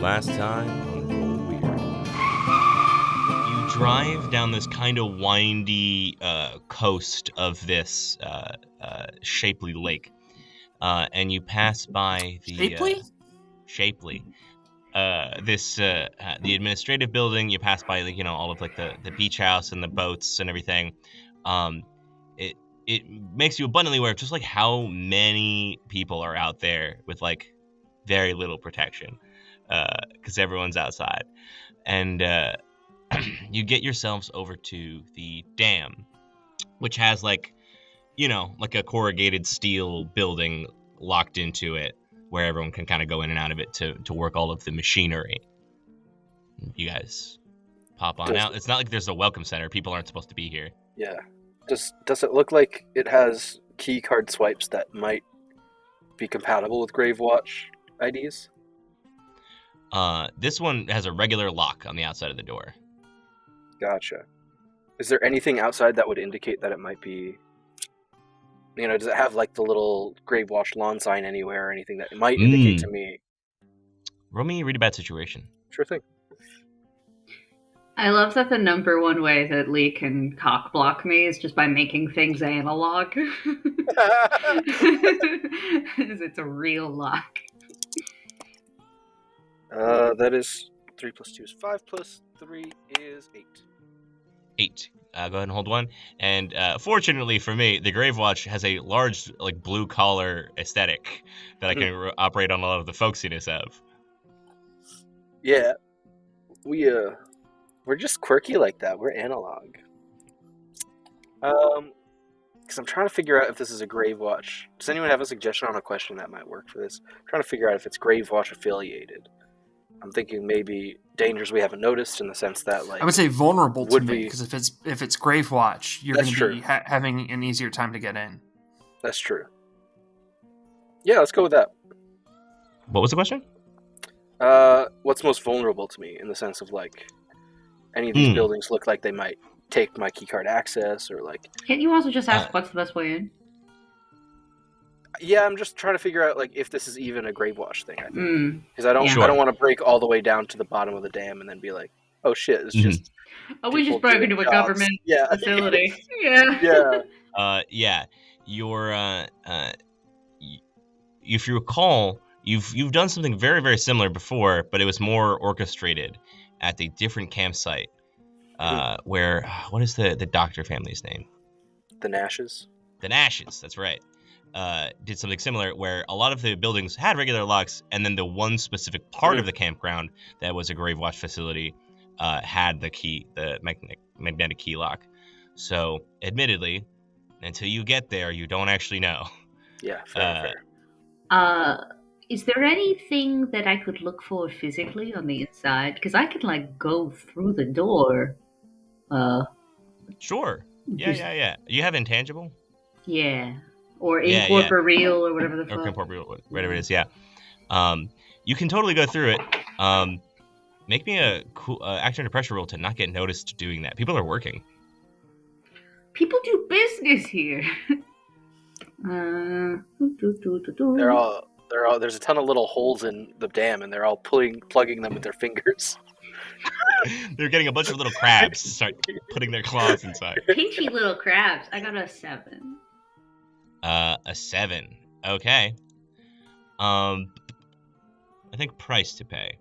Last time on Roll Weird. You drive down this kind of windy coast of this shapely lake, and you pass by the Shapely? the administrative building. You pass by all of the beach house and the boats and everything. It makes you abundantly aware of just how many people are out there with very little protection, because everyone's outside, and you get yourselves over to the dam, which has a corrugated steel building locked into it, where everyone can kind of go in and out of it to work all of the machinery. You guys pop on out. It's not like there's a welcome center. People aren't supposed to be here. Yeah. Does it look like it has key card swipes that might be compatible with Gravewatch IDs? This one has a regular lock on the outside of the door. Gotcha. Is there anything outside that would indicate that it might be... does it have the little Gravewatch lawn sign anywhere or anything that might indicate to me? Roll me Read a Bad Situation. Sure thing. I love that the number one way that Lee can cock block me is just by making things analog. It's a real lock. That is 3 plus 2 is 5 plus 3 is 8. 8. Go ahead and hold one. And fortunately for me, the Gravewatch has a large blue collar aesthetic that I can operate on a lot of the folksiness of. Yeah, we're just quirky like that. We're analog. Because I'm trying to figure out if this is a Gravewatch. Does anyone have a suggestion on a question that might work for this? I'm trying to figure out if it's Gravewatch affiliated. I'm thinking maybe dangers we haven't noticed, in the sense that I would say vulnerable to me, because if it's Gravewatch, you're going to be having an easier time to get in. That's true. Yeah, let's go with that. What was the question? What's most vulnerable to me, in the sense of any of these buildings look like they might take my keycard access, or Can't you also just ask what's the best way in? Yeah, I'm just trying to figure out if this is even a Gravewatch thing. I think because I Yeah. I don't want to break all the way down to the bottom of the dam and then be like, oh shit, it's just. We just broke into a government facility. Yeah. Your if you recall, you've done something very, very similar before, but it was more orchestrated at a different campsite. Where what is the doctor family's name? The Nashes. The Nashes. That's right. Did something similar where a lot of the buildings had regular locks, and then the one specific part of the campground that was a Gravewatch facility had the key, the magnetic key lock. So, admittedly, until you get there, you don't actually know. Yeah, fair. Is there anything that I could look for physically on the inside? Because I could go through the door. Sure. Yeah. You have intangible? Yeah. Or incorporeal, or whatever the fuck. Or incorporeal, whatever it is, yeah. You can totally go through it. Make me a cool action under pressure roll to not get noticed doing that. People are working. People do business here. They're all. There's a ton of little holes in the dam, and they're all plugging them with their fingers. They're getting a bunch of little crabs to start putting their claws inside. Pinchy little crabs. I got a 7. A 7. Okay. I think price to pay.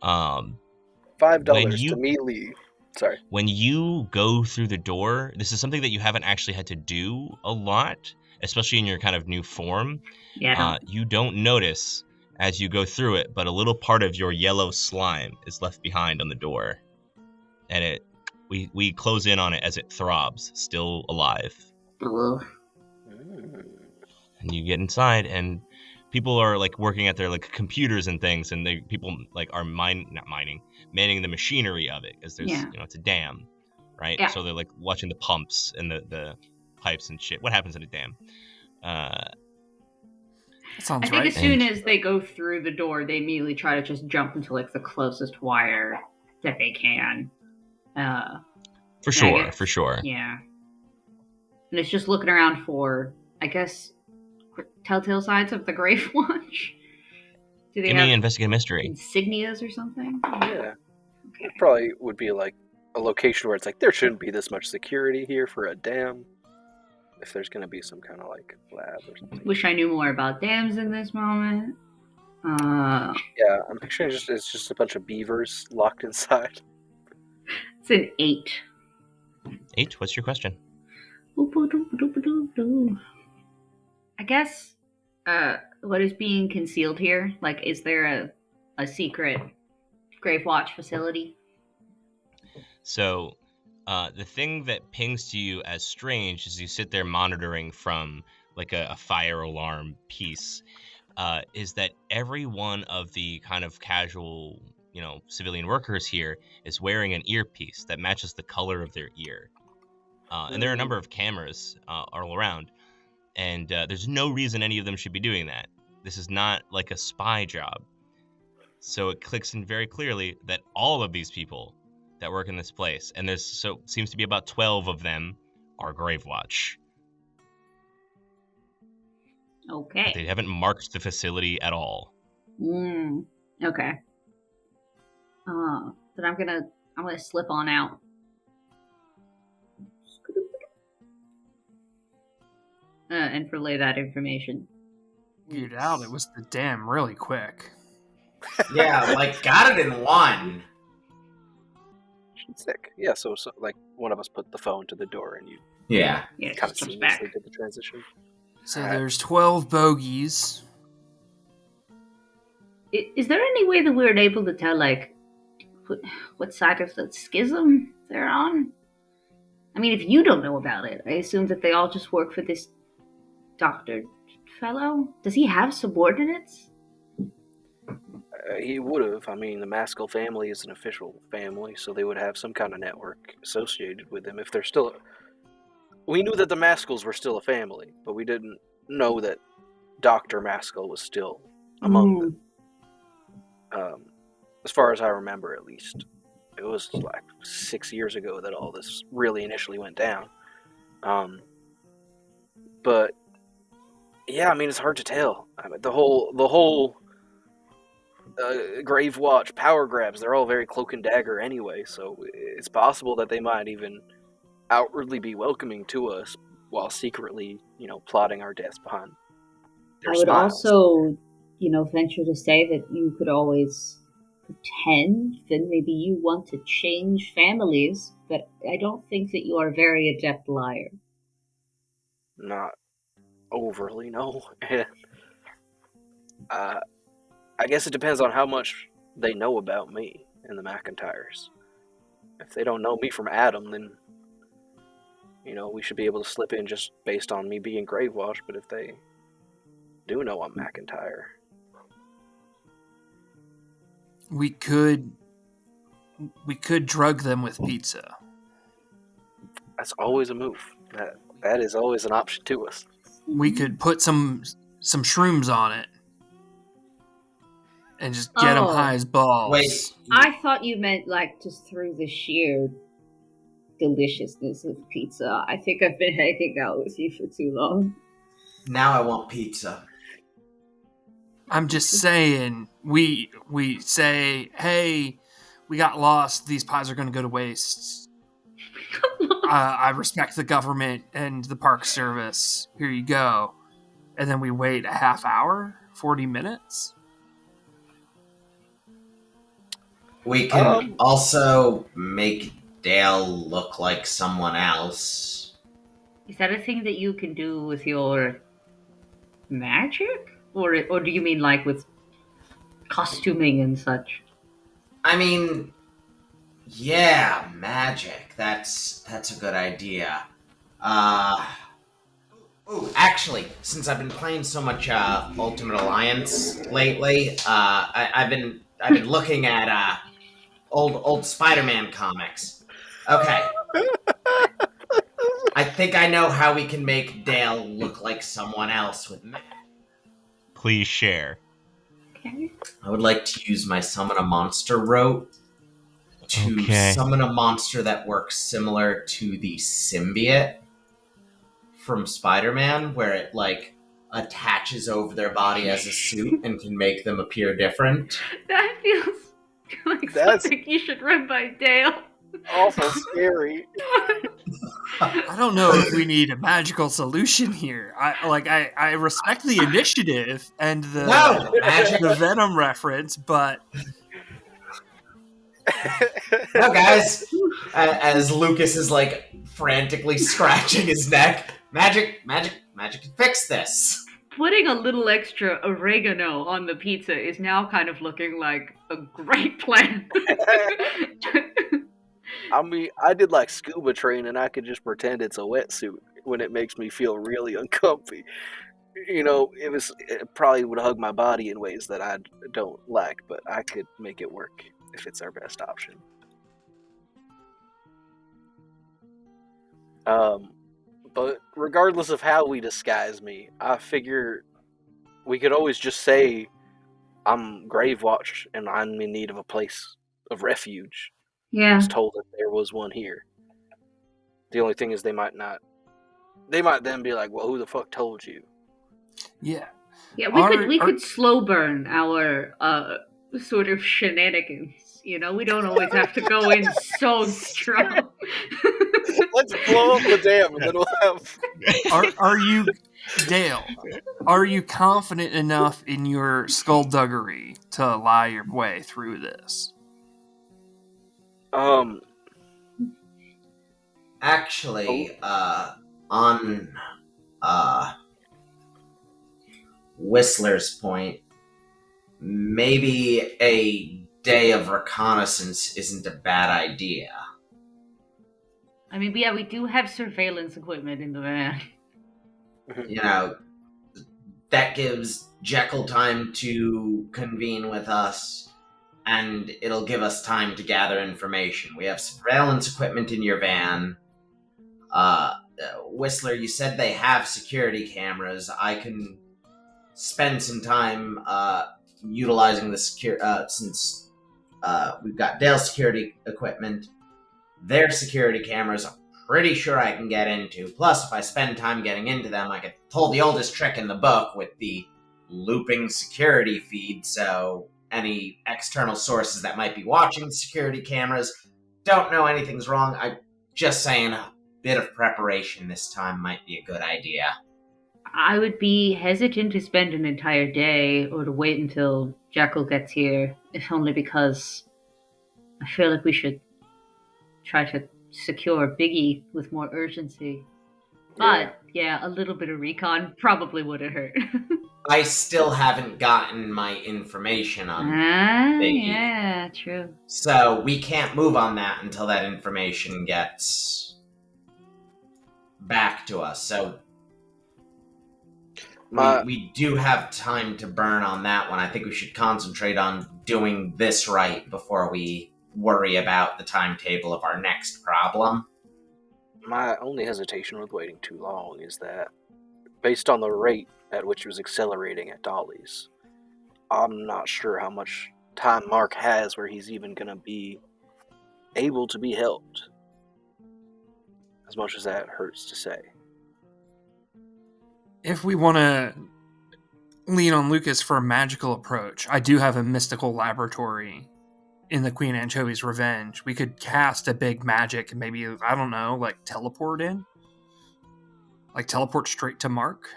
$5 to me, Lee. Sorry. When you go through the door, this is something that you haven't actually had to do a lot, especially in your kind of new form. Yeah. You don't notice as you go through it, but a little part of your yellow slime is left behind on the door, and we close in on it as it throbs, still alive. And you get inside, and people are working at their computers and things, and people are manning the machinery of it, because there's it's a dam, right? Yeah. So they're watching the pumps and the pipes and shit. What happens in a dam? I think as soon as they go through the door, they immediately try to just jump into the closest wire that they can. For sure. Yeah. And it's just looking around for, I guess, telltale signs of the Gravewatch. Do they Give have me investigate mystery. insignias or something? Yeah. Okay. It probably would be like a location where it's like there shouldn't be this much security here for a dam. If there's going to be some kind of like lab or something. Wish I knew more about dams in this moment. Yeah, I'm picturing it's just a bunch of beavers locked inside. It's an 8. 8, what's your question? I guess, what is being concealed here? Like, is there a secret Gravewatch facility? So, the thing that pings to you as strange is you sit there monitoring from like a fire alarm piece, is that every one of the kind of casual, civilian workers here is wearing an earpiece that matches the color of their ear. And there are a number of cameras all around, and there's no reason any of them should be doing that. This is not like a spy job. So it clicks in very clearly that all of these people that work in this place, and seems to be about 12 of them, are Gravewatch. Okay. But they haven't marked the facility at all. Okay. Then I'm gonna slip on out. And relay that information. Figured out it was the dam really quick. Yeah, like got it in one. Sick. Yeah, so like one of us put the phone to the door and you Yeah. kind of just seamlessly back. did the transition. So there's 12 bogies. Is there any way that we're able to tell, like, what side of the schism they're on? I mean, if you don't know about it, I assume that they all just work for this doctor fellow. Does he have subordinates? He would have. I mean, the Maskell family is an official family, so they would have some kind of network associated with them. If they're still... We knew that the Maskells were still a family, but we didn't know that Dr. Maskell was still among them. As far as I remember, at least. It was like 6 years ago that all this really initially went down. But yeah, I mean, it's hard to tell. I mean, the whole Gravewatch power grabs, they're all very cloak and dagger anyway, so it's possible that they might even outwardly be welcoming to us while secretly, plotting our deaths behind their I would smiles. also, venture to say that you could always pretend that maybe you want to change families, but I don't think that you are a very adept liar. Not overly, no. I guess it depends on how much they know about me and the McIntyres. If they don't know me from Adam, then, we should be able to slip in just based on me being Gravewatch, but if they do know I'm McIntyre... We could drug them with pizza. That's always a move. That is always an option to us. We could put some shrooms on it and just get them high as balls. Wait. I thought you meant like just through the sheer deliciousness of pizza. I think I've been hanging out with you for too long. Now I want pizza. I'm just saying, we say, hey, we got lost. These pies are going to go to waste. I respect the government and the park service. Here you go. And then we wait a half hour, 40 minutes. We can also make Dale look like someone else. Is that a thing that you can do with your magic? Or do you mean like with costuming and such? I mean, yeah, magic. That's a good idea. Actually, since I've been playing so much Ultimate Alliance lately, I've been looking at old Spider-Man comics. Okay. I think I know how we can make Dale look like someone else with magic. Please share. Okay. I would like to use my Summon a Monster rote to summon a monster that works similar to the symbiote from Spider-Man, where it, attaches over their body as a suit and can make them appear different. That feels like That's- something you should run by Dale. Awful scary. I don't know if we need a magical solution here. I respect the initiative and the Magic. the Venom reference, but No, guys. As Lucas is like frantically scratching his neck, magic can fix this. Putting a little extra oregano on the pizza is now kind of looking like a great plan. I mean, I did like scuba training. I could just pretend it's a wetsuit when it makes me feel really uncomfy. You know, it probably would hug my body in ways that I don't like, but I could make it work if it's our best option. But regardless of how we disguise me, I figure we could always just say I'm Gravewatch and I'm in need of a place of refuge. I Yeah. was told that there was one here. The only thing is they might not. They might then be like, well, who the fuck told you? yeah. Yeah, we could slow burn our sort of shenanigans. You know, we don't always have to go in so strong. Let's blow up the dam and then we'll have... Are you, Dale? Are you confident enough in your skullduggery to lie your way through this? Actually, on Whistler's point, maybe a day of reconnaissance isn't a bad idea. I mean, yeah, we do have surveillance equipment in the van. You know, that gives Jekyll time to convene with us, and it'll give us time to gather information. We have surveillance equipment in your van. Whistler, you said they have security cameras. I can spend some time utilizing the since we've got Dale's security equipment. Their security cameras, I'm pretty sure I can get into. Plus, if I spend time getting into them, I could pull the oldest trick in the book with the looping security feed, so any external sources that might be watching the security cameras don't know anything's wrong. I'm just saying a bit of preparation this time might be a good idea. I would be hesitant to spend an entire day or to wait until Jekyll gets here, if only because I feel like we should try to secure Biggie with more urgency. But, yeah, a little bit of recon probably wouldn't hurt. I still haven't gotten my information on Biggie. Yeah, true. So we can't move on that until that information gets back to us. So we do have time to burn on that one. I think we should concentrate on doing this right before we worry about the timetable of our next problem. My only hesitation with waiting too long is that, based on the rate at which it was accelerating at Dolly's, I'm not sure how much time Mark has where he's even going to be able to be helped. As much as that hurts to say. If we want to lean on Lucas for a magical approach, I do have a mystical laboratory in the Queen Anchovy's Revenge. We could cast a big magic and maybe, I don't know, like teleport in? Like teleport straight to Mark?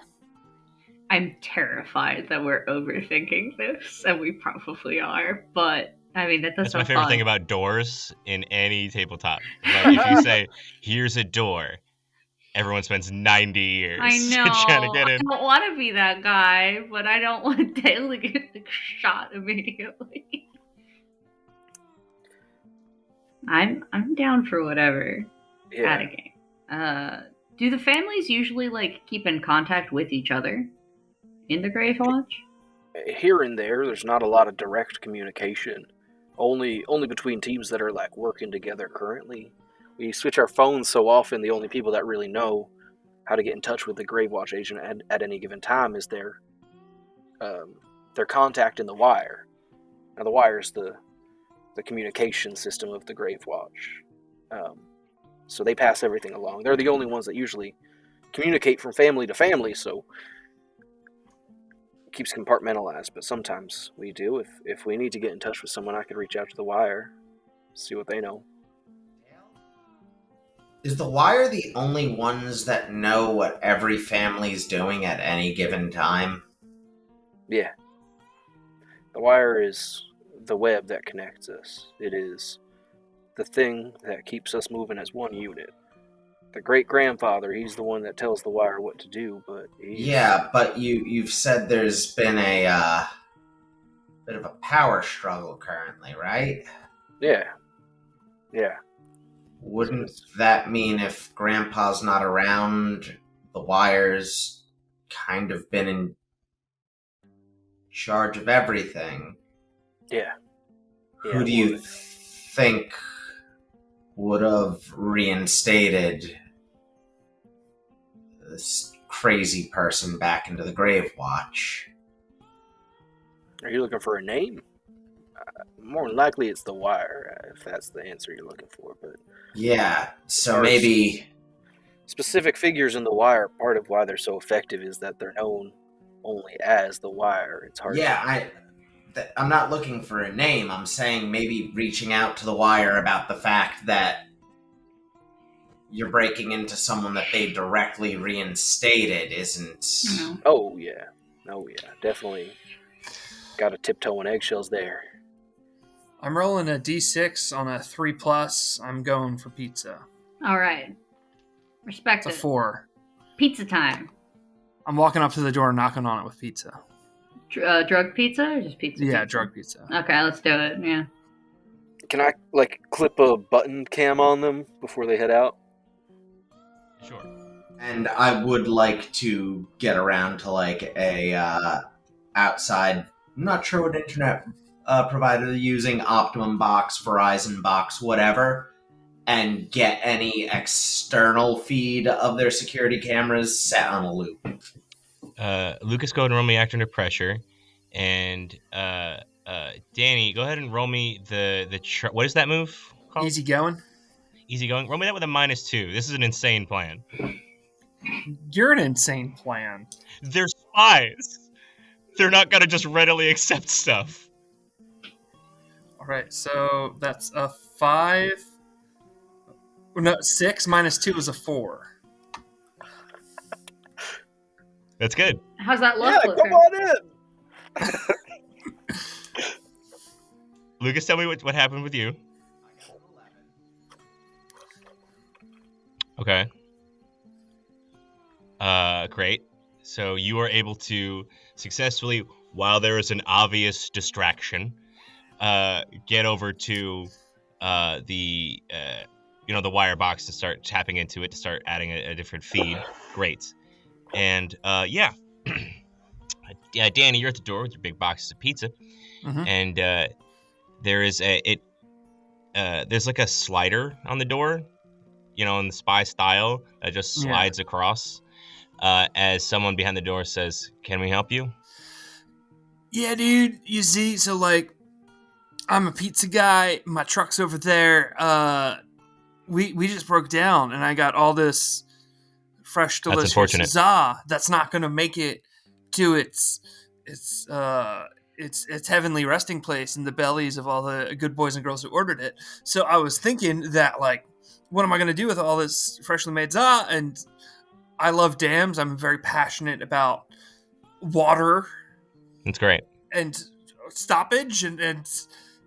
I'm terrified that we're overthinking this, and we probably are, but I mean, that does That's my sound favorite fun. thing about doors in any tabletop. Like, if you say, here's a door, everyone spends 90 years I know. trying to get in. I don't want to be that guy, but I don't want Dale to get shot immediately. I'm down for whatever at a game. Do the families usually like keep in contact with each other in the Gravewatch? Here and there's not a lot of direct communication. Only between teams that are like working together currently. We switch our phones so often. The only people that really know how to get in touch with the Gravewatch agent at any given time is their contact in the wire. Now the wire is the communication system of the Gravewatch. So they pass everything along. They're the only ones that usually communicate from family to family, so keeps compartmentalized, but sometimes we do. If we need to get in touch with someone, I could reach out to the wire, see what they know. Is the wire the only ones that know what every family's doing at any given time? Yeah. The wire is the web that connects us. It is the thing that keeps us moving as one unit. The great-grandfather, he's the one that tells the wire what to do, but Yeah, but you've said there's been a bit of a power struggle currently, right? Yeah. Wouldn't that mean if Grandpa's not around, the wire's kind of been in charge of everything? Yeah. Who do you think would have reinstated this crazy person back into the Gravewatch? Are you looking for a name? More than likely it's the wire, if that's the answer you're looking for. But yeah, so maybe specific figures in the wire, part of why they're so effective is that they're known only as the wire. It's hard. Yeah, I'm not looking for a name. I'm saying maybe reaching out to the wire about the fact that you're breaking into someone that they directly reinstated isn't... Mm-hmm. Oh, yeah. Definitely got to tiptoe on eggshells there. I'm rolling a D6 on a 3+. I'm going for pizza. All right. Respect It's a it. 4. Pizza time. I'm walking up to the door and knocking on it with pizza. Drug pizza or just pizza? Yeah, pizza? drug pizza. Okay, let's do it. Yeah. Can I, clip a button cam on them before they head out? Sure. And I would like to get around to, a outside... I'm not sure what internet provider they're using, Optimum Box, Verizon Box, whatever, and get any external feed of their security cameras set on a loop. Lucas, go ahead and roll me Act Under Pressure. And Dani, go ahead and roll me the what is that move called? Easy going. Easy going. Roll me that with a -2. This is an insane plan. You're an insane plan. They're spies. They're not going to just readily accept stuff. All right, so that's a 5. No, 6 minus 2 is a 4. That's good. How's that look? Yeah, come on in! Lucas, tell me what happened with you. Okay. Great. So you are able to successfully, while there is an obvious distraction, get over to the wire box to start tapping into it to start adding a different feed. Great. And yeah, Dani, you're at the door with your big boxes of pizza, and there is there's like a slider on the door, in the spy style that just slides across. As someone behind the door says, "Can we help you?" Yeah, dude. You see, so I'm a pizza guy. My truck's over there. We just broke down, and I got all this fresh, delicious za that's not gonna make it to its heavenly resting place in the bellies of all the good boys and girls who ordered it. So I was thinking that, what am I gonna do with all this freshly made za? And I love dams. I'm very passionate about water. That's great. And stoppage and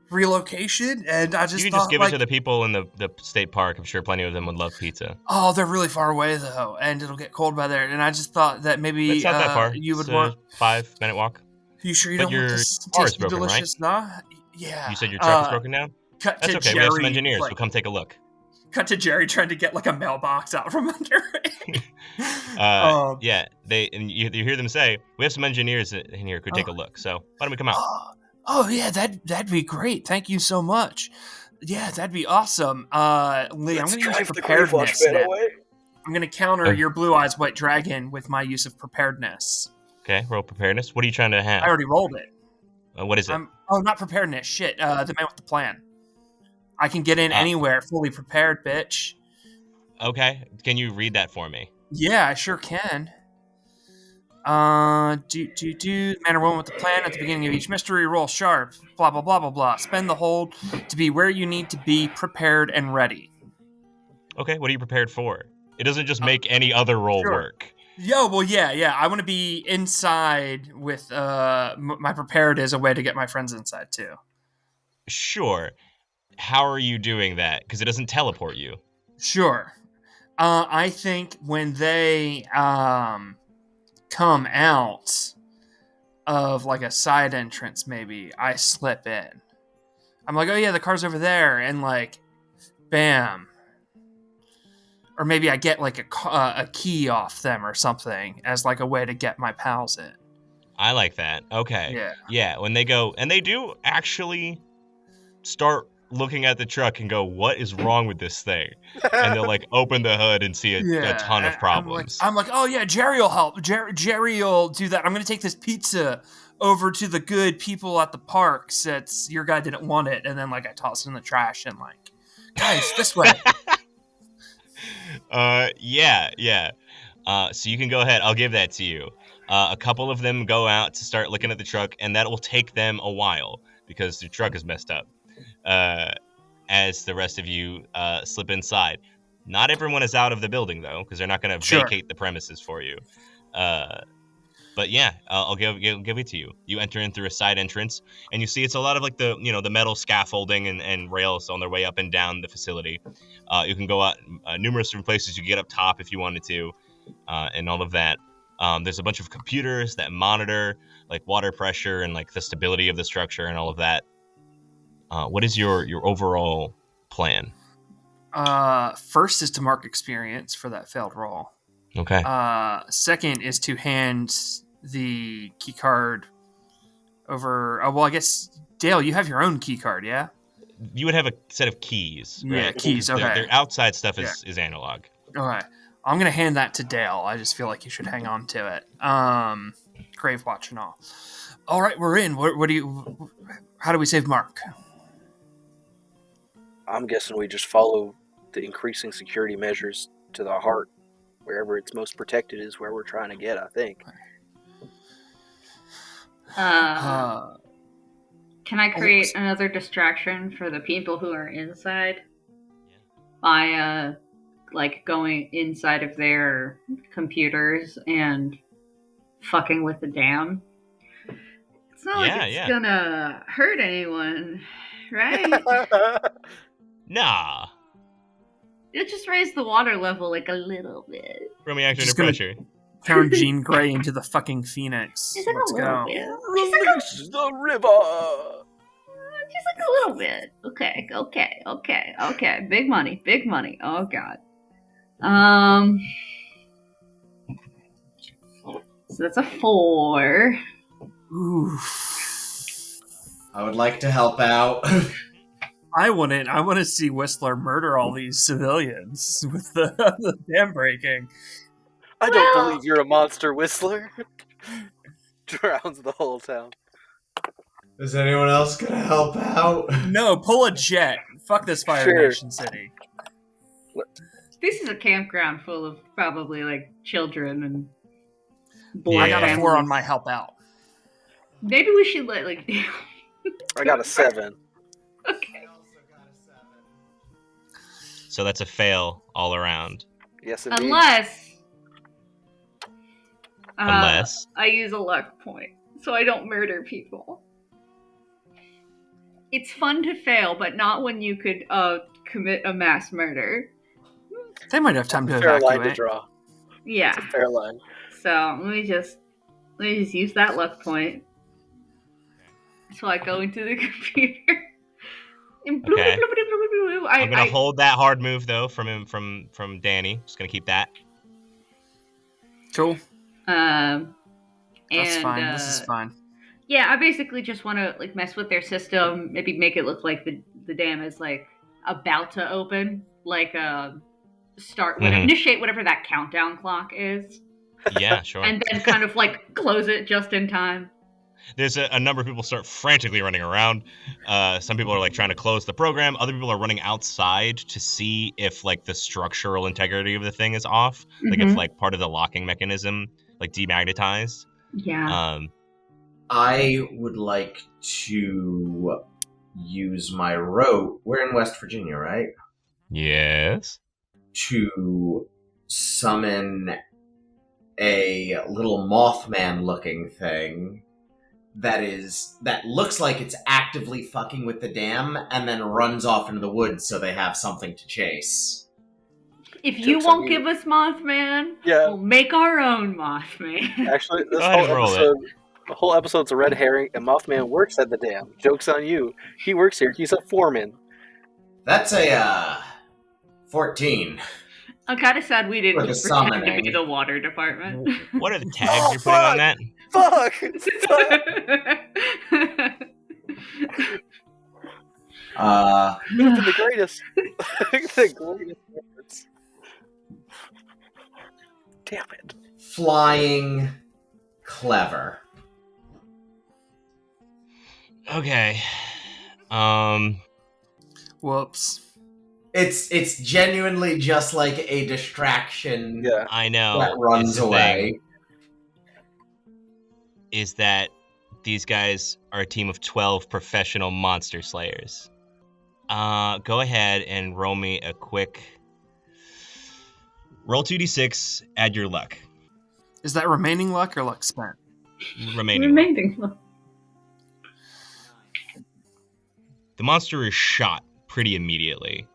relocation, and I just you can just give it to the people in the state park. I'm sure plenty of them would love pizza. Oh, they're really far away though, and it'll get cold by there. And I just thought that maybe it's not that far. You would it's want a 5-minute walk. You sure you but don't your want this car is tasty, broken, delicious? Right? Nah? Yeah. You said your truck is broken now. Cut That's to okay. Jerry, we have some engineers who come take a look. Cut to Jerry trying to get a mailbox out from under it. Yeah, you hear them say, "We have some engineers in here who could take a look." So why don't we come out? Oh yeah, that'd be great. Thank you so much. Yeah, that'd be awesome. Lee, I'm going to use preparedness now. I'm going to counter your Blue Eyes White Dragon with my use of preparedness. Okay, roll preparedness. What are you trying to have? I already rolled it. What is it? Not preparedness. Shit. The man with the plan. I can get in anywhere fully prepared, bitch. Okay. Can you read that for me? Yeah, I sure can. Manner one with the plan at the beginning of each mystery. Roll sharp. Blah blah blah blah blah. Spend the hold to be where you need to be, prepared and ready. Okay, what are you prepared for? It doesn't just make any other roll work. Yeah. I want to be inside with my prepared as a way to get my friends inside too. Sure. How are you doing that? Because it doesn't teleport you. Sure. I think when they come out of like a side entrance, maybe I slip in. I'm like, oh yeah, the car's over there, and like, bam. Or maybe I get like a key off them or something as like a way to get my pals in. I like that. Okay. Yeah. When they go, and they do actually start looking at the truck and go, what is wrong with this thing? And they'll like open the hood and see a ton of problems. I'm like, oh yeah, Jerry will help. Jerry will do that. I'm going to take this pizza over to the good people at the park since your guy didn't want it. And then like I toss it in the trash and like, guys, this way. Yeah. So you can go ahead. I'll give that to you. A couple of them go out to start looking at the truck, and that will take them a while because the truck is messed up. As the rest of you slip inside. Not everyone is out of the building, though, because they're not going to vacate the premises for you. But yeah, I'll give it to you. You enter in through a side entrance, and you see it's a lot of like the metal scaffolding and rails on their way up and down the facility. You can go out numerous different places. You can get up top if you wanted to, and all of that. There's a bunch of computers that monitor like water pressure and like the stability of the structure and all of that. What is your overall plan? First is to mark experience for that failed roll. Okay. Second is to hand the key card over. Oh, well, I guess Dale, you have your own key card, yeah? You would have a set of keys, right? Yeah, keys. Okay. Their outside stuff is analog. Okay. I'm gonna hand that to Dale. I just feel like you should hang on to it. Gravewatch and all. All right, we're in. How do we save Mark? I'm guessing we just follow the increasing security measures to the heart. Wherever it's most protected is where we're trying to get, I think. Can I create another distraction for the people who are inside? By, like, going inside of their computers and fucking with the dam? It's not like it's gonna hurt anyone, right? Nah. It just raised the water level like a little bit. From reactor to pressure. Turn Jean Grey into the fucking Phoenix. Just like Let's a little go. bit. Release the river! Just like a little bit. Okay. Big money. Oh god. So that's a 4. Oof. I would like to help out. I want to see Whistler murder all these civilians with the dam breaking. I don't believe you're a monster, Whistler. Drowns the whole town. Is anyone else gonna help out? No, pull a jet. Fuck this Fire Nation City. This is a campground full of probably like children and boys. I got a 4 on my help out. Maybe we should let like. I got a 7. Okay. So that's a fail all around. Yes, indeed. Unless I use a luck point, so I don't murder people. It's fun to fail, but not when you could commit a mass murder. They might have time to fair evacuate. line to draw. Yeah. It's a fair line. So let me just use that luck point. So I go into the computer. And Okay. I'm gonna hold that hard move though from Dani. Just gonna keep that. Cool. That's Fine. This is fine. Yeah, I basically just want to like mess with their system. Maybe make it look like the dam is like about to open, like initiate whatever that countdown clock is. Yeah, sure. And then kind of like close it just in time. There's a number of people start frantically running around. Some people are like trying to close the program. Other people are running outside to see if like the structural integrity of the thing is off. Like if like part of the locking mechanism like demagnetized. Yeah. I would like to use my rope. We're in West Virginia, right? Yes. To summon a little Mothman-looking thing that looks like it's actively fucking with the dam, and then runs off into the woods so they have something to chase. If you Joke's on won't you. give us Mothman, Yeah. we'll make our own Mothman. Actually, Go ahead and roll it. the whole episode's a red herring, and Mothman works at the dam. Joke's on you. He works here. He's a foreman. That's a 14. I'm kind of sad we didn't With just the pretend to summoning. be the water department. What are the tags you're putting on that? Fuck! You've been the greatest. The greatest efforts. Damn it. Flying clever. Okay. Whoops. It's genuinely just like a distraction Yeah. I know. that runs It's the away. thing is that these guys are a team of 12 professional monster slayers. Go ahead and roll me a quick... Roll 2d6, add your luck. Is that remaining luck or luck spent? Remaining luck. Remaining. The monster is shot pretty immediately.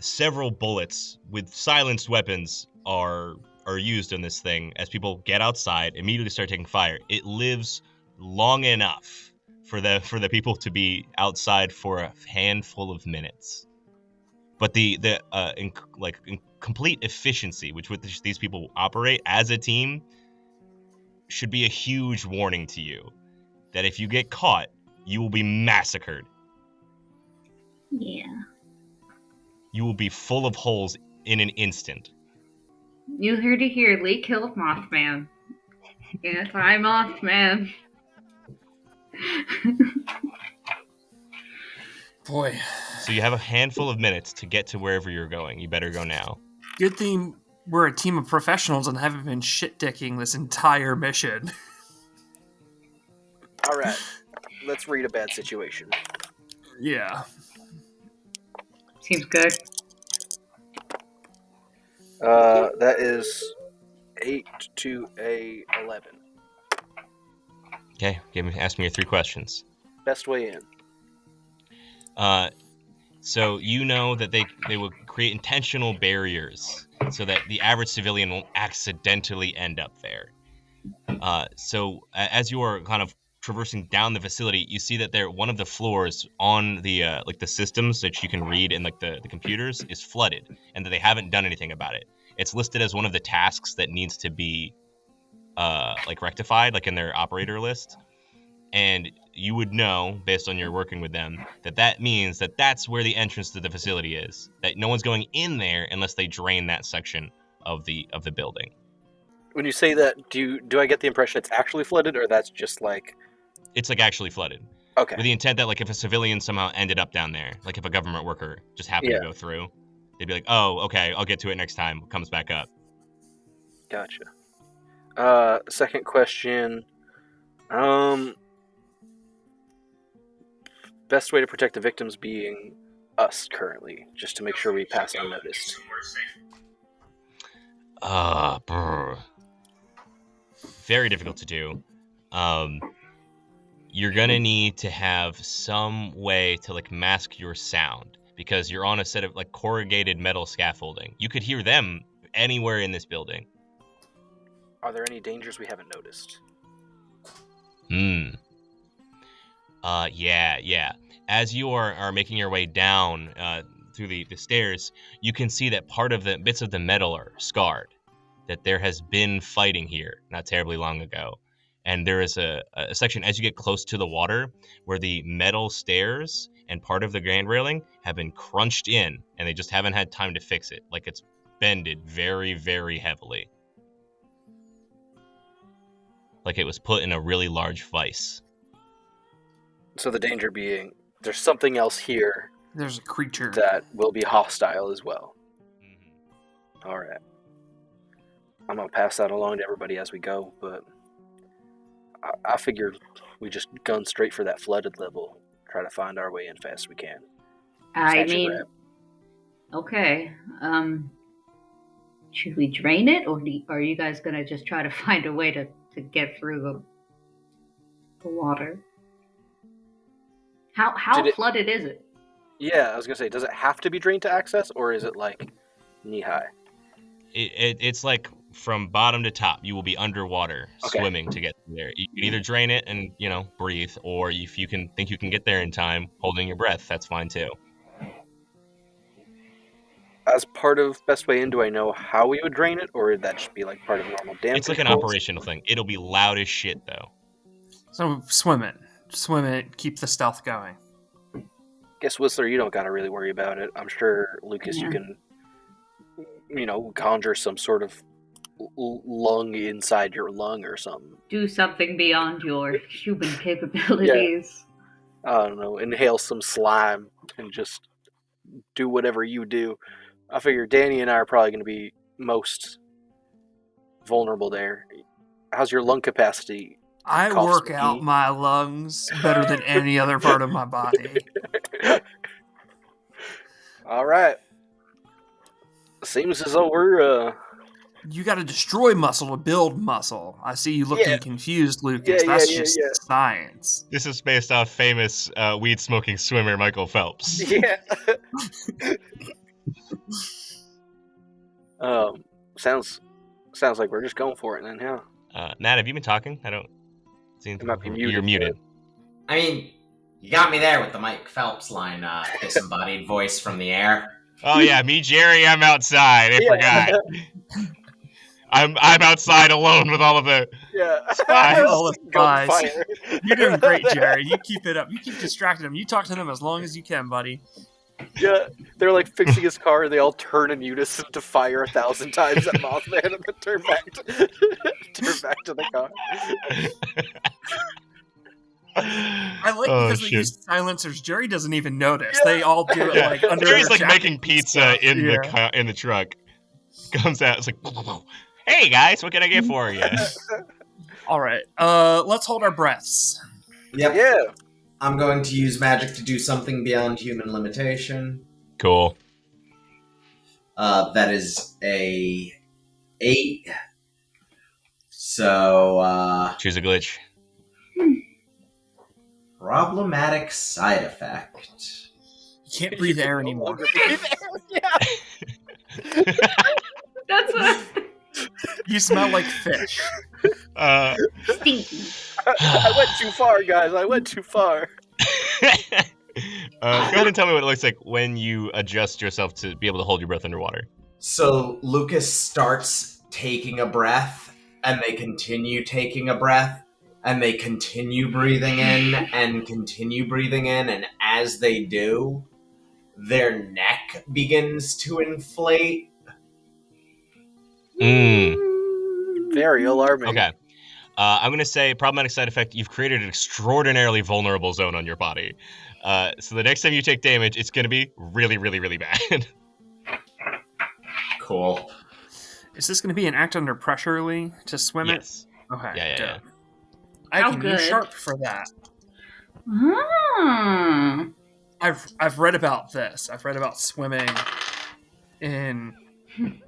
Several bullets with silenced weapons are used in this thing as people get outside, immediately start taking fire. It lives long enough for the people to be outside for a handful of minutes. But the complete efficiency with which these people operate as a team should be a huge warning to you that if you get caught, you will be massacred. Yeah. You will be full of holes in an instant. You heard it here. Lee killed Mothman. Yes, I'm Mothman. Boy. So you have a handful of minutes to get to wherever you're going. You better go now. Good thing we're a team of professionals and haven't been shit-dicking this entire mission. All right. Let's read a bad situation. Yeah. Seems good. That is 8 to a 11. Okay, ask me your 3 questions. Best way in. So you know that they will create intentional barriers so that the average civilian won't accidentally end up there. So as you are kind of traversing down the facility, you see that one of the floors on the the systems that you can read in like the computers is flooded, and that they haven't done anything about it. It's listed as one of the tasks that needs to be rectified, like in their operator list. And you would know, based on your working with them, that means that that's where the entrance to the facility is. That no one's going in there unless they drain that section of the building. When you say that, do I get the impression it's actually flooded, or that's just like... It's like actually flooded. Okay. With the intent that like if a civilian somehow ended up down there, like if a government worker just happened to go through, they'd be like, oh, okay, I'll get to it next time. Comes back up. Gotcha. Second question. Best way to protect the victims being us currently, just to make sure we pass unnoticed. Very difficult to do. You're gonna need to have some way to like mask your sound because you're on a set of like corrugated metal scaffolding. You could hear them anywhere in this building. Are there any dangers we haven't noticed? Yeah. As you are making your way down through the stairs, you can see that part of the bits of the metal are scarred. That there has been fighting here not terribly long ago. And there is a section as you get close to the water where the metal stairs and part of the grand railing have been crunched in, and they just haven't had time to fix it. Like it's bended very, very heavily. Like it was put in a really large vise. So the danger being, there's something else here There's a creature. that will be hostile as well. Mm-hmm. All right. I'm gonna pass that along to everybody as we go, but I figure we just gun straight for that flooded level. Try to find our way in fast as we can. I Snatch and mean, grab. okay. Should we drain it, or are you guys gonna just try to find a way to get through the water? How flooded is it? Yeah, I was gonna say, does it have to be drained to access, or is it like knee high? It's like from bottom to top. You will be underwater swimming to get there. You can either drain it and breathe, or if you think you can get there in time, holding your breath, that's fine too. As part of best way in, do I know how we would drain it, or would that just be like part of normal dam It's like an controls? operational thing. It'll be loud as shit though. So swim it, keep the stealth going. Guess Whistler, you don't gotta really worry about it. I'm sure Lucas, you can, conjure some sort of lung inside your lung or something. Do something beyond your human capabilities. I don't know, inhale some slime and just do whatever you do. I figure Dani and I are probably going to be most vulnerable there. How's your lung capacity? I work out my lungs better than any other part of my body. All right. Seems as though we're You got to destroy muscle to build muscle. I see you looking confused, Lucas. That's just science. This is based off famous weed-smoking swimmer Michael Phelps. Yeah. Sounds like we're just going for it then, yeah. Nat, have you been talking? I don't see anything. You're muted. I mean, you got me there with the Mike Phelps line, disembodied voice from the air. Oh yeah, me, Jerry, I'm outside. I forgot. I'm outside alone with all of the spies. All the spies. You're doing great, Jerry. You keep it up. You keep distracting them. You talk to them as long as you can, buddy. Yeah, they're like fixing his car, and they all turn in unison to fire 1,000 times at Mothman, and then turn back to the car. I like because they use silencers. Jerry doesn't even notice. They all do it like under. Jerry's like jacket making pizza in the truck. Comes out, it's like, hey guys, what can I get for you? All right, let's hold our breaths. Yep. Yeah. I'm going to use magic to do something beyond human limitation. Cool. That is a 8. So, choose a glitch. Problematic side effect. You can't breathe air anymore. That's what You smell like fish. Stinky. I went too far, guys. I went too far. Go ahead and tell me what it looks like when you adjust yourself to be able to hold your breath underwater. So Lucas starts taking a breath, and they continue taking a breath, and they continue breathing in, and continue breathing in, and as they do, their neck begins to inflate. Very alarming. Okay. I'm going to say problematic side effect, you've created an extraordinarily vulnerable zone on your body. So the next time you take damage, it's going to be really, really, really bad. Cool. Is this going to be an act under pressure, Lee, to swim Yes. it? Okay. Yeah. I How can good? use sharp for that. I've read about this. I've read about swimming in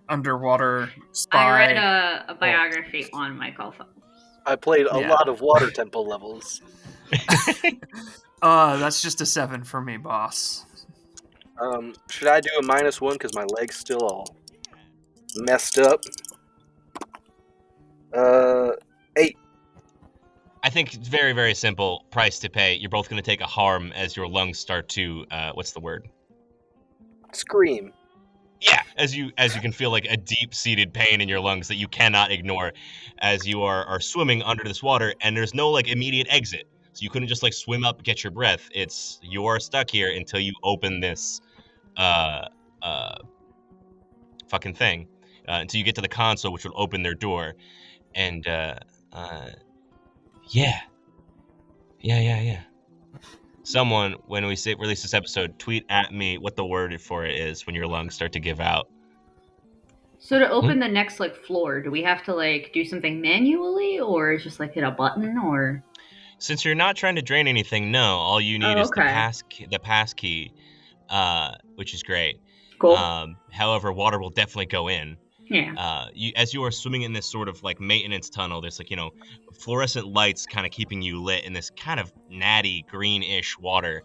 underwater spy. I read a biography on Michael Phelps. I played a lot of water temple levels. That's just a 7 for me, boss. Should I do a -1 because my leg's still all messed up? 8. I think it's very, very simple price to pay. You're both going to take a harm as your lungs start to, what's the word? Scream. Yeah, as you can feel like a deep-seated pain in your lungs that you cannot ignore as you are swimming under this water, and there's no like immediate exit. So you couldn't just like swim up, get your breath. It's you're stuck here until you open this fucking thing. Until you get to the console, which will open their door. And yeah. Someone, when we release this episode, tweet at me what the word for it is when your lungs start to give out. So to open the next floor, do we have to do something manually, or just hit a button, or? Since you're not trying to drain anything, no. All you need is okay. the pass key, which is great. Cool. However, water will definitely go in. Yeah. As you are swimming in this sort of maintenance tunnel, there's fluorescent lights kind of keeping you lit in this kind of natty greenish water.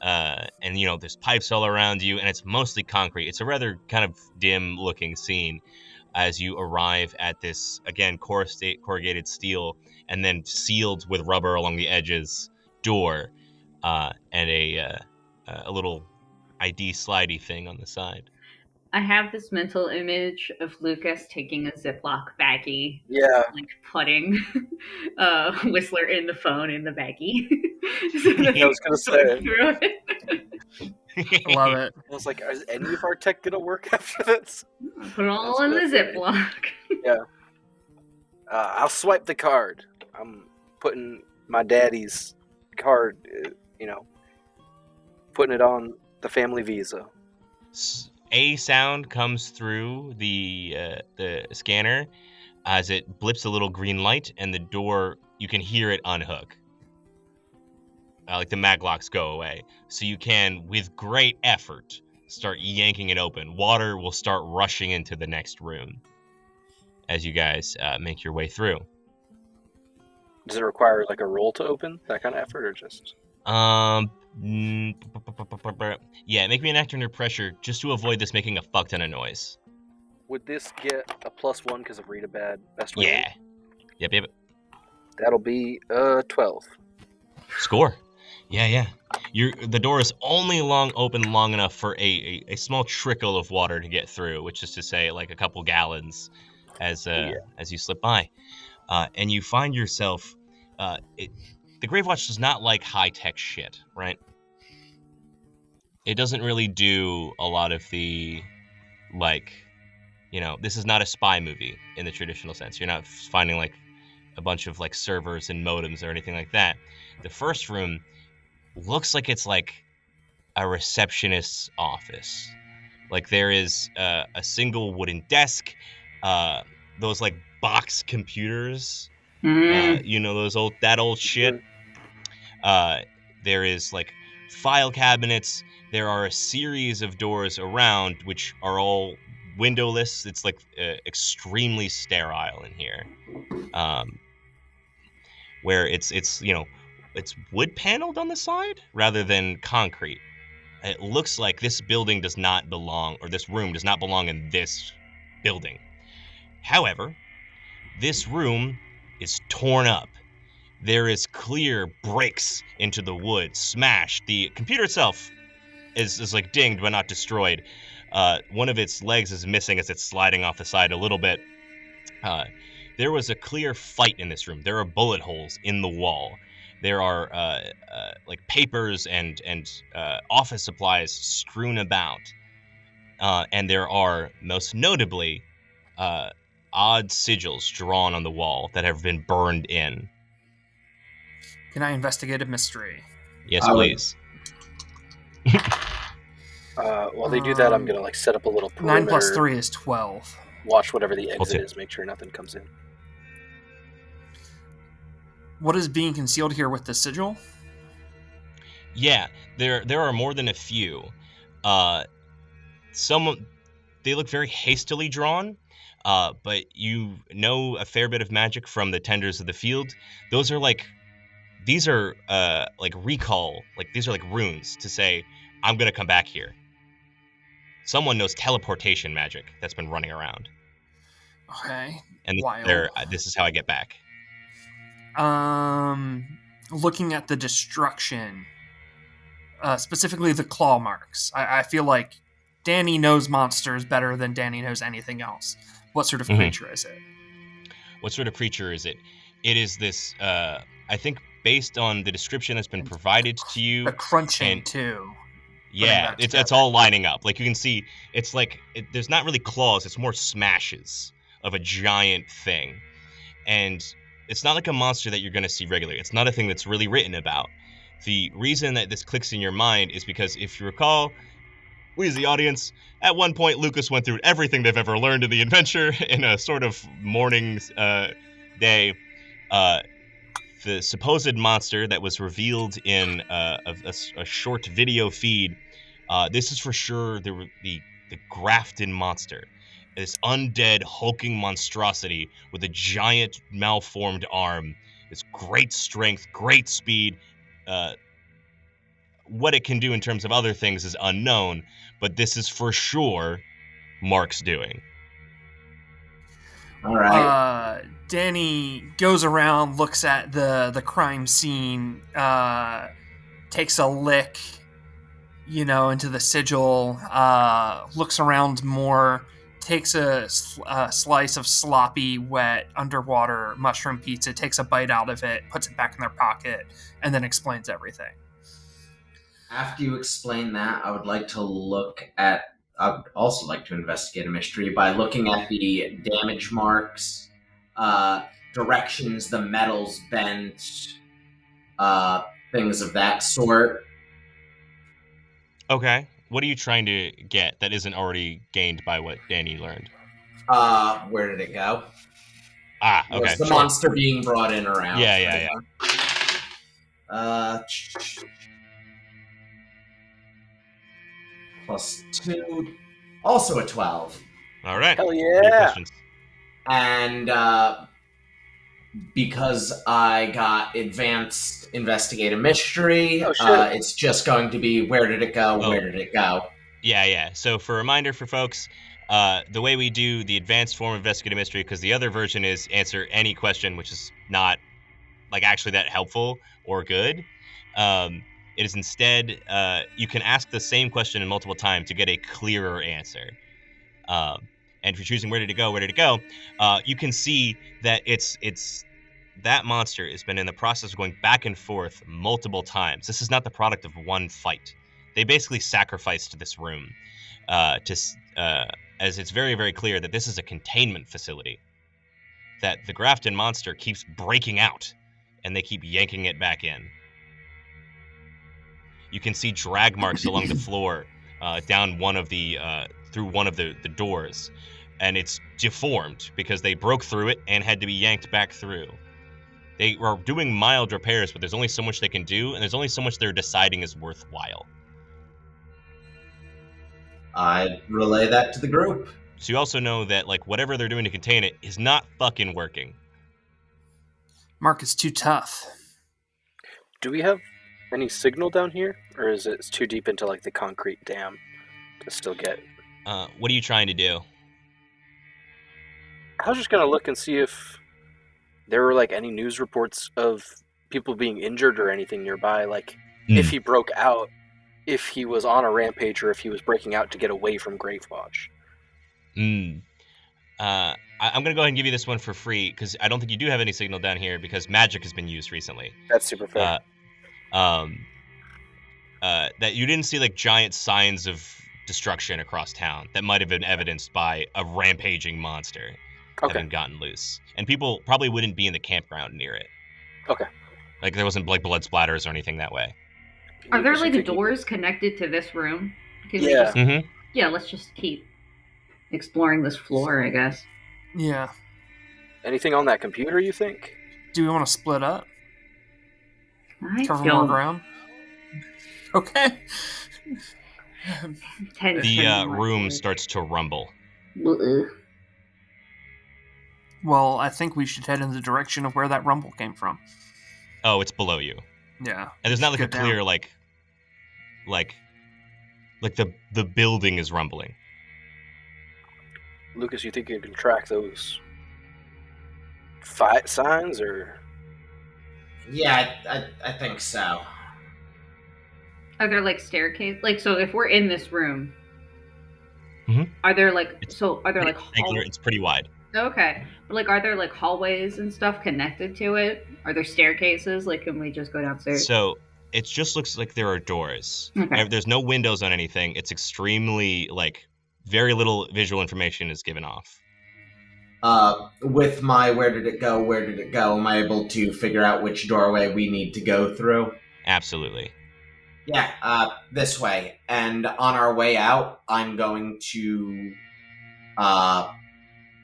And there's pipes all around you, and it's mostly concrete. It's a rather kind of dim looking scene as you arrive at this, again, corrugated steel and then sealed with rubber along the edges door, and a little ID slidey thing on the side. I have this mental image of Lucas taking a Ziploc baggie, Yeah, putting Whistler in the phone in the baggie. So that I was gonna say. through it. I love it. I was like, is any of our tech gonna work after this? Put it all in the Ziploc. Yeah. I'll swipe the card. I'm putting my daddy's card, putting it on the family Visa. A sound comes through the scanner as it blips a little green light, and the door, you can hear it unhook. The maglocks go away. So you can, with great effort, start yanking it open. Water will start rushing into the next room as you guys make your way through. Does it require a roll to open, that kind of effort, or just? Yeah, make me an actor under pressure just to avoid this making a fuck ton of noise. Would this get a +1 because of read a bad best way? Yeah. Yep. That'll be 12. Score. Yeah. The door is only open long enough for a small trickle of water to get through, which is to say a couple gallons as you slip by. And you find yourself the Gravewatch does not like high-tech shit, right? It doesn't really do a lot of the, this is not a spy movie in the traditional sense. You're not finding, a bunch of, servers and modems or anything like that. The first room looks like it's, a receptionist's office. There is a single wooden desk, those, box computers, that old shit. There is file cabinets. There are a series of doors around which are all windowless. It's extremely sterile in here. Where it's wood paneled on the side rather than concrete. It looks like this building does not belong, or this room does not belong in this building. However, this room is torn up. There is clear breaks into the wood, smashed. The computer itself is dinged but not destroyed. One of its legs is missing as it's sliding off the side a little bit. There was a clear fight in this room. There are bullet holes in the wall. There are papers and office supplies strewn about. And there are, most notably, odd sigils drawn on the wall that have been burned in. Can I investigate a mystery? Yes, please. While they do that, I'm going to set up a little perimeter. 9 plus 3 is 12. Watch whatever the exit is. Make sure nothing comes in. What is being concealed here with the sigil? Yeah, there are more than a few. They look very hastily drawn, but you know a fair bit of magic from the tenders of the field. Those are these are recall, these are runes to say, I'm gonna come back here. Someone knows teleportation magic that's been running around. Okay. And this is how I get back. Looking at the destruction, specifically the claw marks, I feel like Dani knows monsters better than Dani knows anything else. What sort of creature is it? What sort of creature is it? It is this, I think, based on the description that's been provided to you. The crunching, too. Yeah, it's all lining up. You can see, it's there's not really claws, it's more smashes of a giant thing. And it's not a monster that you're going to see regularly. It's not a thing that's really written about. The reason that this clicks in your mind is because, if you recall, We as the audience, at one point, Lucas went through everything they've ever learned in the adventure in a sort of morning day. The supposed monster that was revealed in a short video feed, this is for sure the Grafton monster. This undead, hulking monstrosity with a giant, malformed arm. This great strength, great speed. What it can do in terms of other things is unknown, but this is for sure Mark's doing. All right. Dani goes around, looks at the crime scene, takes a lick, into the sigil, looks around more, takes a slice of sloppy, wet, underwater mushroom pizza, takes a bite out of it, puts it back in their pocket, and then explains everything. After you explain that, I would also like to investigate a mystery by looking at the damage marks, directions the metal's bent, things of that sort. Okay. What are you trying to get that isn't already gained by what Dani learned? Where did it go? Okay. Was the monster being brought in or out? Yeah. +2, also a 12. All right. Hell Any yeah! questions? And because I got advanced investigate a mystery, it's just going to be where did it go? Where did it go? Yeah. So for a reminder for folks, the way we do the advanced form of investigate a mystery, because the other version is answer any question, which is not actually that helpful or good. It is instead, you can ask the same question multiple times to get a clearer answer. And if you're choosing where did it go, you can see that it's that monster has been in the process of going back and forth multiple times. This is not the product of one fight. They basically sacrificed this room as it's very, very clear that this is a containment facility, that the Grafton monster keeps breaking out and they keep yanking it back in. You can see drag marks along the floor down one of the through one of the doors, and it's deformed because they broke through it and had to be yanked back through. They are doing mild repairs, but there's only so much they can do, and there's only so much they're deciding is worthwhile. I relay that to the group. So you also know that whatever they're doing to contain it is not fucking working. Mark is too tough. Do we have any signal down here, or is it too deep into the concrete dam to still get? What are you trying to do? I was just gonna look and see if there were any news reports of people being injured or anything nearby. If he broke out, if he was on a rampage, or if he was breaking out to get away from Gravewatch. I'm gonna go ahead and give you this one for free because I don't think you do have any signal down here because magic has been used recently. That's super fair. That you didn't see giant signs of destruction across town that might have been evidenced by a rampaging monster having gotten loose, and people probably wouldn't be in the campground near it. Okay. There wasn't blood splatters or anything that way. Are there doors connected to this room? Yeah. Yeah, let's just keep exploring this floor, I guess. Yeah. Anything on that computer, you think? Do we want to split up? Cover more don't. ground? Okay. The room starts to rumble. Well, I think we should head in the direction of where that rumble came from. Oh, it's below you. Yeah. And there's not a Get clear down. the building is rumbling. Lucas, you think you can track those fight signs, or? Yeah, I think so. Are there staircase? So if we're in this room, Are there hallways? It's pretty wide. Okay, but are there hallways and stuff connected to it? Are there staircases? Can we just go downstairs? So it just looks like there are doors. Okay. There's no windows on anything. It's extremely very little visual information is given off. With my where did it go, am I able to figure out which doorway we need to go through? Absolutely. Yeah, this way. And on our way out, I'm going to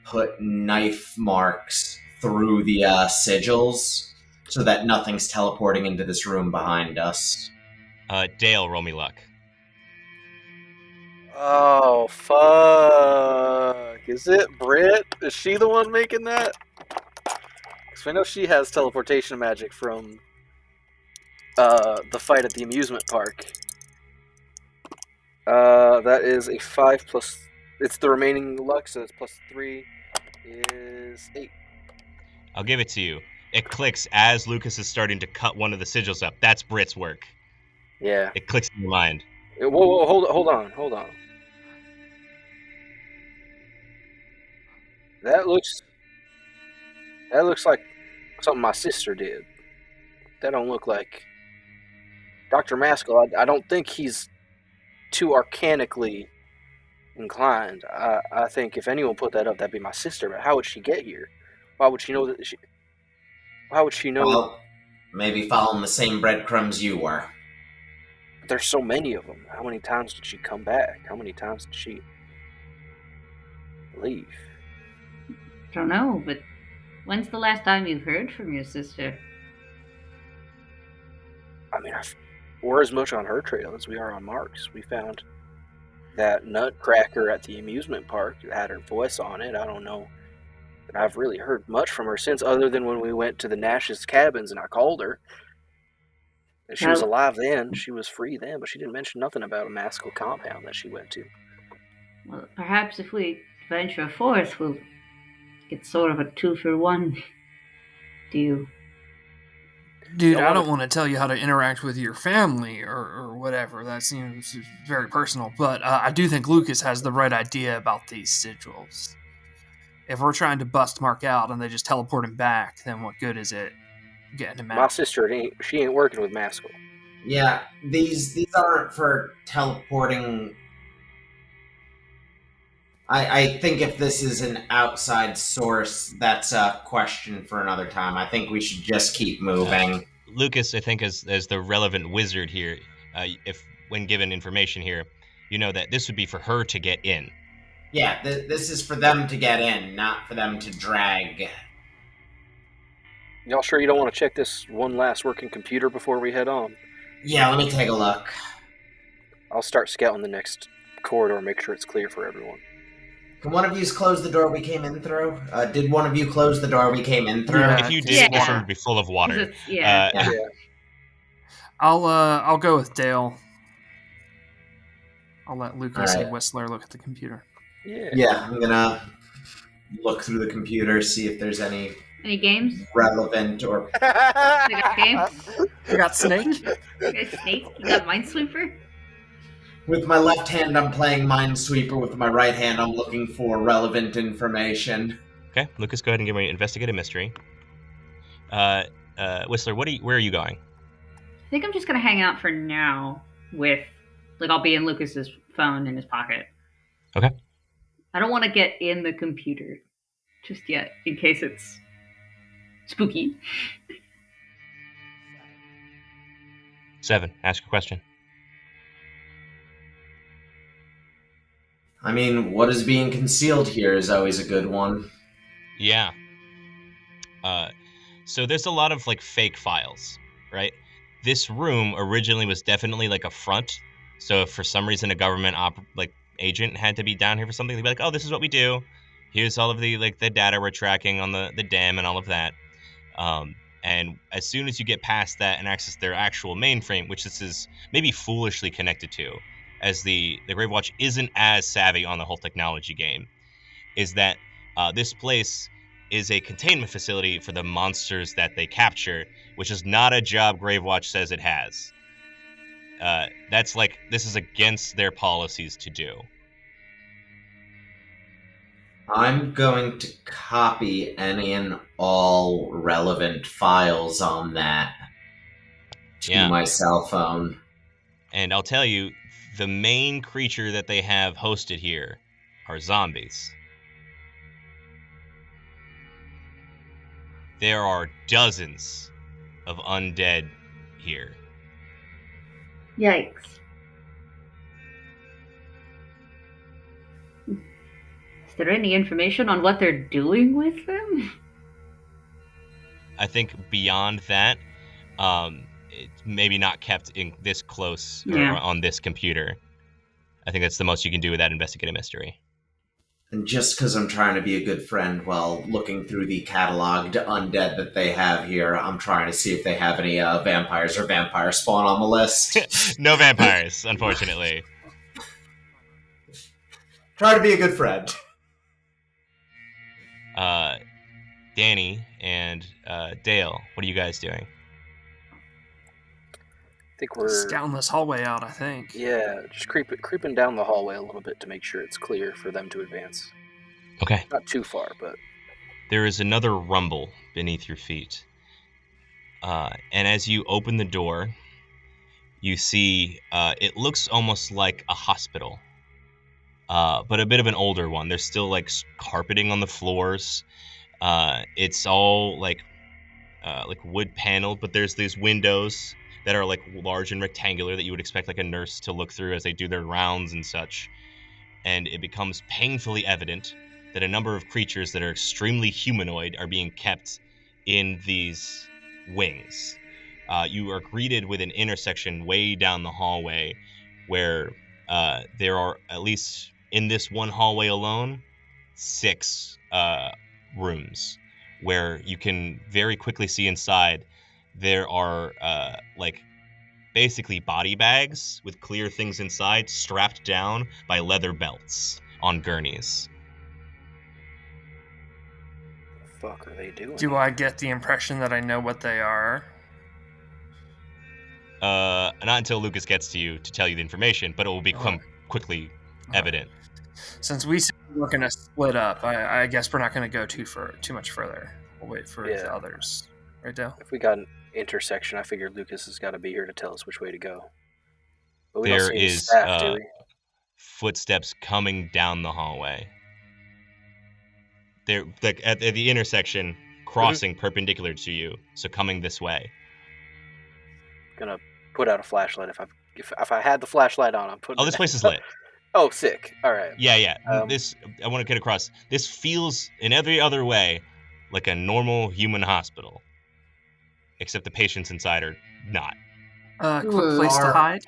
put knife marks through the sigils so that nothing's teleporting into this room behind us. Dale, roll me luck. Oh, fuck. Is it Britt? Is she the one making that? Because we know she has teleportation magic from the fight at the amusement park. That is a 5 plus... It's the remaining luck, so it's plus 3 is 8. I'll give it to you. It clicks as Lucas is starting to cut one of the sigils up. That's Britt's work. Yeah. It clicks in your mind. Whoa, hold on. That looks like something my sister did. That don't look like Dr. Maskell. I don't think he's too arcanically inclined. I think if anyone put that up, that'd be my sister. But how would she get here? Why would she know that? Why would she know? Well, maybe following the same breadcrumbs you were. There's so many of them. How many times did she come back? How many times did she leave? Don't know, but when's the last time you've heard from your sister? I mean, we're as much on her trail as we are on Mark's. We found that nutcracker at the amusement park that had her voice on it. I don't know that I've really heard much from her since, other than when we went to the Nash's cabins and I called her. She was alive then. She was free then, but she didn't mention nothing about a Maskell compound that she went to. Well, perhaps if we venture forth, we'll get sort of a 2-for-1 deal. Dude, I don't want to tell you how to interact with your family or whatever. That seems very personal. But I do think Lucas has the right idea about these sigils. If we're trying to bust Mark out and they just teleport him back, then what good is it getting him out? My sister, she ain't working with Maskell. Yeah, these aren't for teleporting. I think if this is an outside source, that's a question for another time. I think we should just keep moving. Lucas, I think, as the relevant wizard here, if when given information here, you know that this would be for her to get in. Yeah, this is for them to get in, not for them to drag. Y'all sure you don't want to check this one last working computer before we head on? Yeah, let me take a look. I'll start scouting the next corridor, make sure it's clear for everyone. Can one of you close the door we came in through? Did one of you close the door we came in through? Yeah. If you did, this room would be full of water. Yeah. I'll go with Dale. I'll let Lucas All right. and Whistler look at the computer. Yeah, I'm gonna look through the computer, see if there's any games? relevant or... I got games. You got Snake? You got Snake? You got Minesweeper? With my left hand, I'm playing Minesweeper. With my right hand, I'm looking for relevant information. Okay, Lucas, go ahead and give me investigate a mystery. Whistler, where are you going? I think I'm just gonna hang out for now with, I'll be in Lucas's phone in his pocket. Okay. I don't want to get in the computer just yet, in case it's spooky. 7, ask your question. I mean, what is being concealed here is always a good one. Yeah. So there's a lot of fake files, right? This room originally was definitely a front. So if for some reason a government agent had to be down here for something, they'd be like, "Oh, this is what we do. Here's all of the the data we're tracking on the dam and all of that." And as soon as you get past that and access their actual mainframe, which this is maybe foolishly connected to, as the Gravewatch isn't as savvy on the whole technology game, is that this place is a containment facility for the monsters that they capture, which is not a job Gravewatch says it has. That's this is against their policies to do. I'm going to copy any and all relevant files on that to my cell phone. And I'll tell you, the main creature that they have hosted here are zombies. There are dozens of undead here. Yikes. Is there any information on what they're doing with them? I think beyond that, it's maybe not kept in this close or on this computer. I think that's the most you can do with that investigative mystery. And just because I'm trying to be a good friend while looking through the cataloged undead that they have here, I'm trying to see if they have any vampires or vampire spawn on the list. No vampires, unfortunately. Try to be a good friend. Dani and Dale, what are you guys doing? I think we're scouting this hallway out, I think. Yeah, just creeping down the hallway a little bit to make sure it's clear for them to advance. Okay. Not too far, but... There is another rumble beneath your feet. And as you open the door, you see it looks almost like a hospital, but a bit of an older one. There's still like carpeting on the floors. It's all like wood paneled, but there's these windows that are like large and rectangular that you would expect like a nurse to look through as they do their rounds and such. And it becomes painfully evident that a number of creatures that are extremely humanoid are being kept in these wings. You are greeted with an intersection way down the hallway where there are, at least in this one hallway alone, 6 rooms where you can very quickly see inside. There are basically body bags with clear things inside strapped down by leather belts on gurneys. What the fuck are they doing? Do I get the impression that I know what they are? Not until Lucas gets to you to tell you the information, but it will become quickly evident. Since we said we're going to split up, I guess we're not going to go too much further. We'll wait for the others. Right, Dale? If we got an intersection, I figured Lucas has got to be here to tell us which way to go. But we There don't see any is staff, do we? footsteps coming down the hallway. They're like at the intersection, crossing perpendicular to you, so coming this way. Gonna put out a flashlight if I had the flashlight on. I'm putting. Oh, this place is lit. Oh, sick! All right. Yeah. This I want to get across. This feels in every other way like a normal human hospital, except the patients inside are not. Quick place to hide.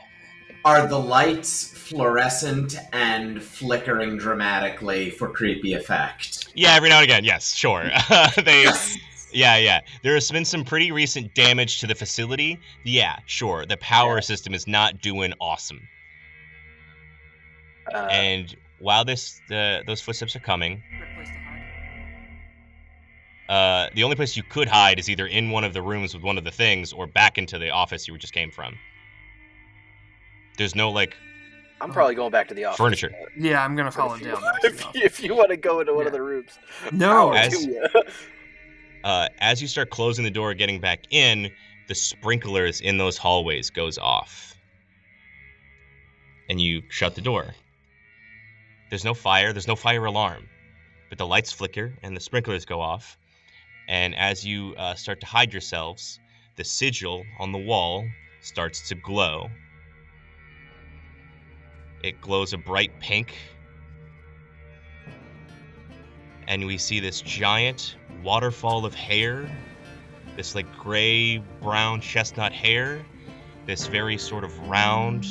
Are the lights fluorescent and flickering dramatically for creepy effect? Yeah, every now and again, yes, sure. Yeah. There has been some pretty recent damage to the facility. Yeah, sure. The power system is not doing awesome. And while those footsteps are coming, the only place you could hide is either in one of the rooms with one of the things or back into the office you just came from. There's no I'm probably going back to the office. Furniture. Yeah, I'm gonna follow down. If you want to go into one of the rooms. No. As you start closing the door, getting back in, the sprinklers in those hallways goes off, and you shut the door. There's no fire. There's no fire alarm, but the lights flicker and the sprinklers go off. And as you start to hide yourselves, the sigil on the wall starts to glow. It glows a bright pink. And we see this giant waterfall of hair. This gray, brown, chestnut hair. This very sort of round,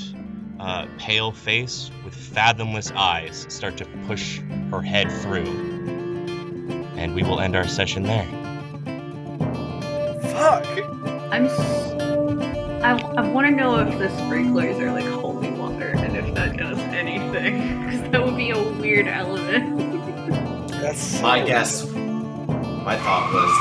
pale face with fathomless eyes start to push her head through. And we will end our session there. Fuck! I want to know if the sprinklers are holy water and if that does anything, because that would be a weird element. That's my guess. My thought was